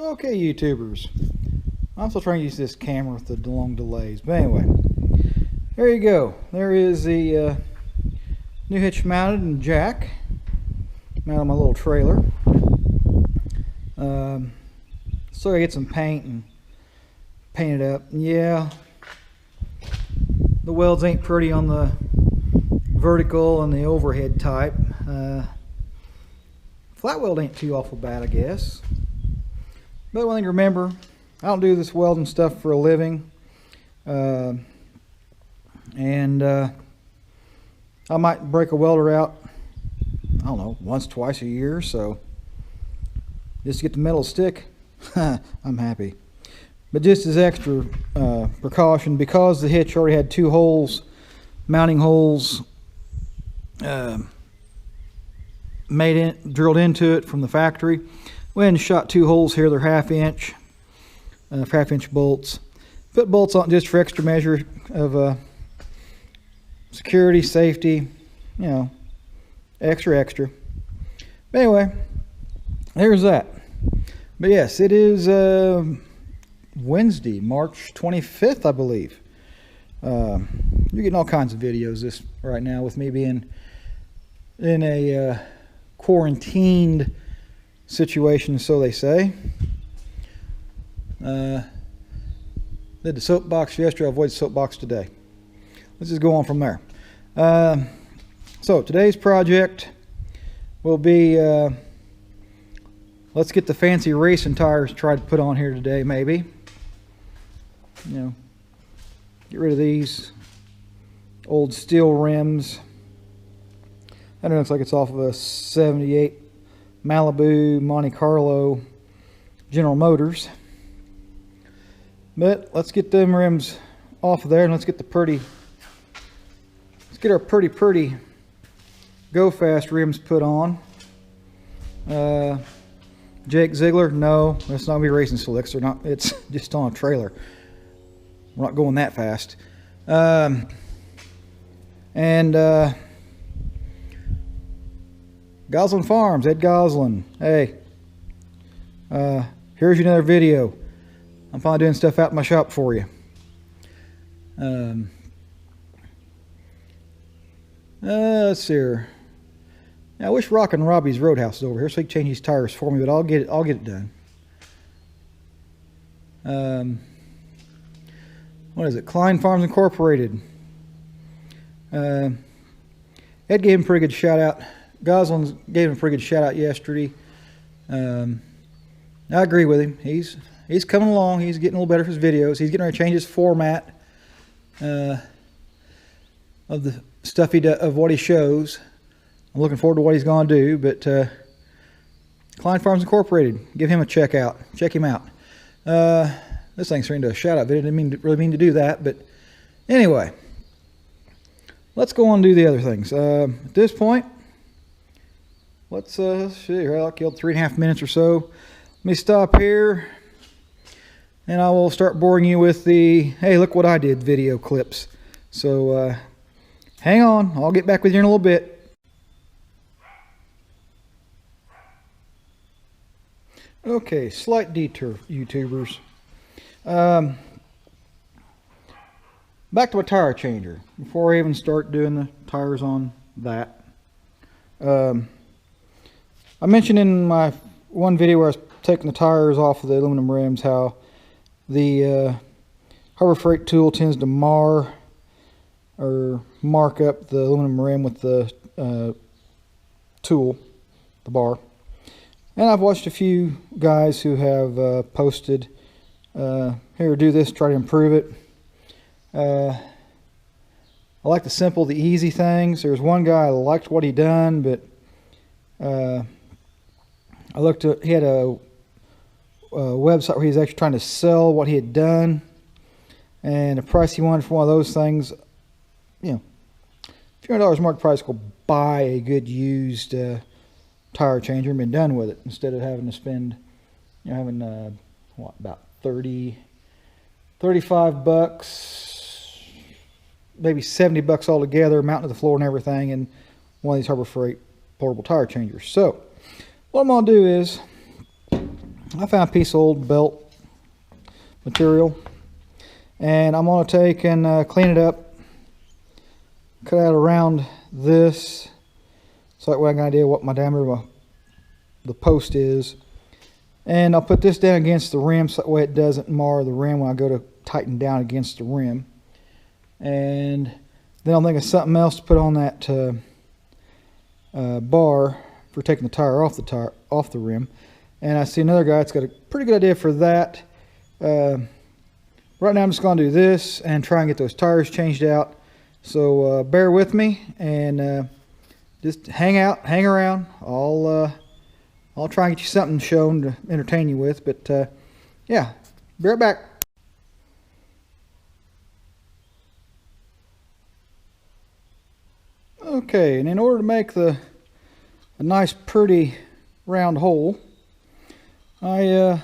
Okay, YouTubers. I'm still trying to use this camera with the long delays. But anyway, there you go. There is the new hitch mounted and jack. Mounted on my little trailer. So I get some paint and paint it up. Yeah, the welds ain't pretty on the vertical and the overhead type. Flat weld ain't too awful bad, I guess. But one thing to remember, I don't do this welding stuff for a living. I might break a welder out, I don't know, once, twice a year, so just to get the metal stick, I'm happy. But just as extra precaution, because the hitch already had two holes, mounting holes, drilled into it from the factory. Went and shot two holes here. They're half-inch bolts. Put bolts on just for extra measure of security, safety, you know, extra. But anyway, there's that. But yes, it is Wednesday, March 25th, I believe. You're getting all kinds of videos this right now with me being in a quarantined situation, so they say. Did the soapbox yesterday, I'll avoid the soapbox today. Let's just go on from there. So today's project will be, let's get the fancy racing tires tried to put on here today, maybe. You know, get rid of these old steel rims. That looks like it's off of a 78 Malibu Monte Carlo General Motors. But let's get them rims off of there and let's get our pretty Go Fast rims put on. Jake Ziegler, no, that's not gonna be racing slicks. They're not. It's just on a trailer. We're not going that fast. Goslin Farms, Ed Goslin. Hey, here's another video. I'm finally doing stuff out in my shop for you. Let's see here. Now, I wish Rockin' Robbie's Roadhouse is over here so he can change these tires for me, but I'll get it done. What is it? Klein Farms Incorporated. Ed gave him a pretty good shout out. Goslin gave him a pretty good shout out yesterday. I agree with him. He's coming along. He's getting a little better for his videos. He's getting ready to change his format of the stuff of what he shows. I'm looking forward to what he's going to do. But Klein Farms Incorporated, give him a check out. Check him out. This thing's turned into a shout out video. Didn't really mean to do that, but anyway, let's go on and do the other things. At this point, let's see here. I killed 3.5 minutes or so. Let me stop here and I will start boring you with the hey, look what I did video clips. So hang on, I'll get back with you in a little bit. Okay, slight detour, YouTubers. Back to a tire changer before I even start doing the tires on that. I mentioned in my one video where I was taking the tires off of the aluminum rims how the Harbor Freight tool tends to mar or mark up the aluminum rim with the tool, the bar. And I've watched a few guys who have posted, here, do this, try to improve it. I like the simple, the easy things. There's one guy I liked what he done, but I looked at, he had a website where he was actually trying to sell what he had done, and the price he wanted for one of those things, you know, $200 market price, go buy a good used tire changer and been done with it, instead of having to spend, you know, having what, about 35 bucks, maybe 70 bucks altogether, mounted to the floor and everything, and one of these Harbor Freight portable tire changers. So what I'm going to do is I found a piece of old belt material, and I'm going to take and clean it up, cut out around this, so that way I got an idea what my diameter of the post is. And I'll put this down against the rim so that way it doesn't mar the rim when I go to tighten down against the rim. And then I'll think of something else to put on that bar for taking the tire off the rim. And I see another guy that's got a pretty good idea for that. Right now I'm just going to do this and try and get those tires changed out. So bear with me and just hang around. I'll try and get you something shown to entertain you with. But yeah, be right back. Okay, and in order to make a nice pretty round hole, I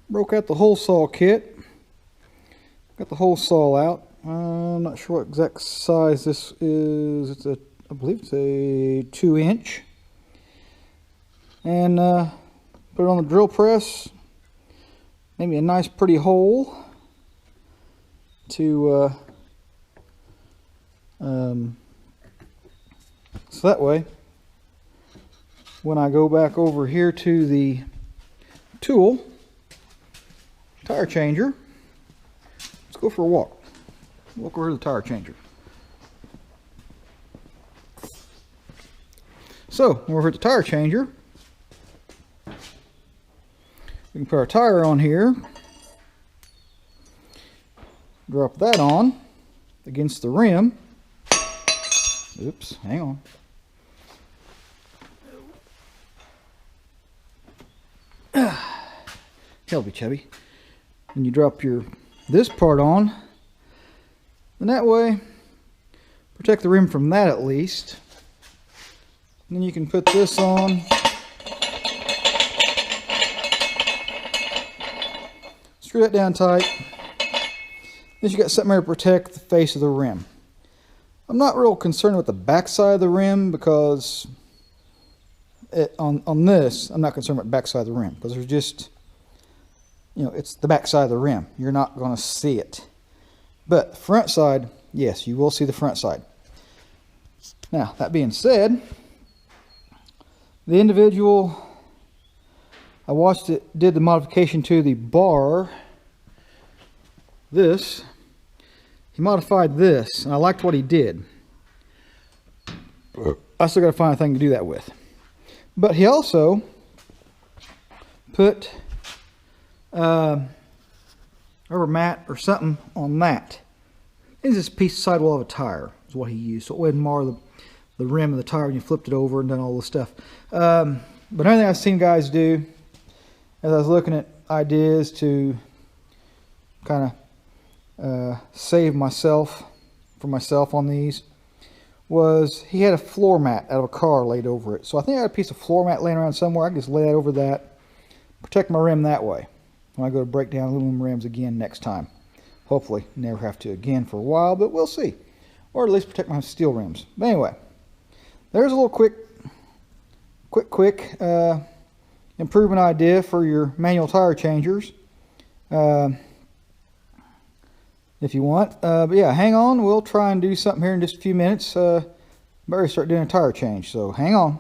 broke out the hole saw kit. Got the hole saw out. I'm not sure what exact size this is. I believe it's a 2-inch. And put it on the drill press. Made me a nice pretty hole to so that way when I go back over here to the tool, tire changer, let's go for a walk. Walk over to the tire changer. So we're over at the tire changer. We can put our tire on here, drop that on against the rim. Oops, hang on. Help me, chubby. And you drop this part on, and that way protect the rim from that at least. And then you can put this on. Screw that down tight. Then you got something there to protect the face of the rim. I'm not real concerned with the back side of the rim because on this, I'm not concerned with the back side of the rim because there's just, it's the back side of the rim. You're not going to see it. But the front side, yes, you will see the front side. Now, that being said, the individual, I watched it, did the modification to the bar. This, he modified this, and I liked what he did. I still got to find a thing to do that with. But he also put rubber mat or something on that. It's this piece of sidewall of a tire is what he used, so it wouldn't mar the rim of the tire when you flipped it over and done all this stuff. But another thing I've seen guys do, as I was looking at ideas to kind of save myself on these, was he had a floor mat out of a car laid over it. So I think I had a piece of floor mat laying around somewhere. I can just lay that over that, protect my rim that way when I go to break down aluminum rims again next time. Hopefully never have to again for a while, but we'll see. Or at least protect my steel rims. But anyway, there's a little quick improvement idea for your manual tire changers. If you want. But yeah, hang on. We'll try and do something here in just a few minutes. Better start doing a tire change, so hang on.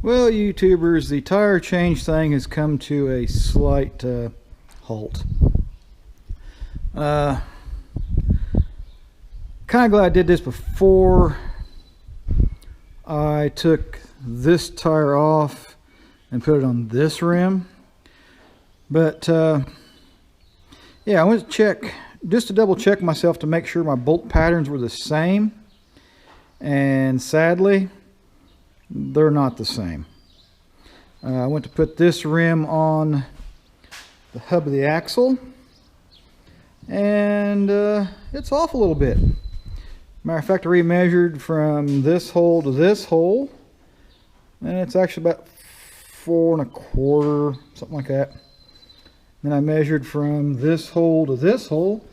Well, YouTubers, the tire change thing has come to a slight halt. Kind of glad I did this before I took this tire off and put it on this rim. But yeah, I went to check just to double check myself to make sure my bolt patterns were the same, and sadly they're not the same. I went to put this rim on the hub of the axle, and it's off a little bit. Matter of fact, I remeasured from this hole to this hole, and it's actually about 4 1/4, something like that. Then I measured from this hole to this hole,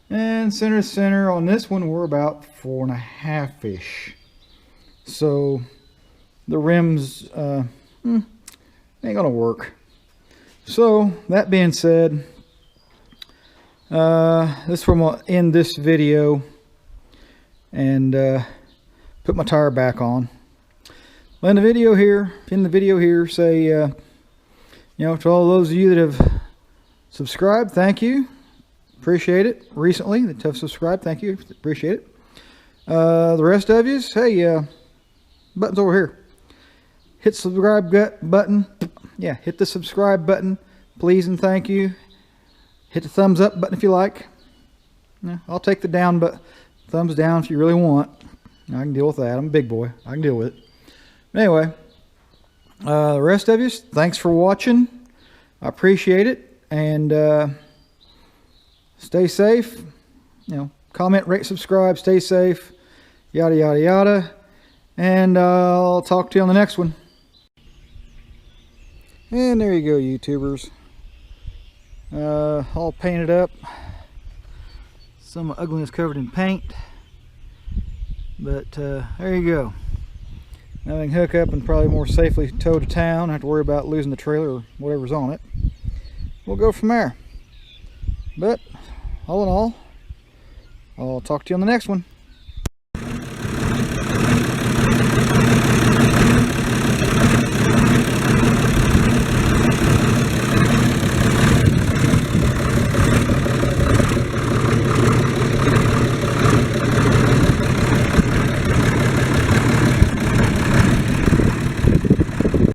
and center to center on this one we're about 4 1/2-ish. So the rims ain't gonna work. So that being said, this is where I'm gonna end this video and put my tire back on. In the video here, say, you know, to all those of you that have subscribed, thank you. Appreciate it. Recently, that have subscribed, thank you. Appreciate it. The rest of you, hey, button's over here. Hit subscribe button. Yeah, hit the subscribe button, please and thank you. Hit the thumbs up button if you like. Yeah, I'll take the down, but thumbs down if you really want. I can deal with that. I'm a big boy. I can deal with it. Anyway, the rest of you, thanks for watching. I appreciate it, and stay safe. You know, comment, rate, subscribe, stay safe, yada yada yada, and I'll talk to you on the next one. And there you go, YouTubers. All painted up. Some ugliness covered in paint, but there you go. Now we can hook up and probably more safely tow to town. Not have to worry about losing the trailer or whatever's on it. We'll go from there. But all in all, I'll talk to you on the next one.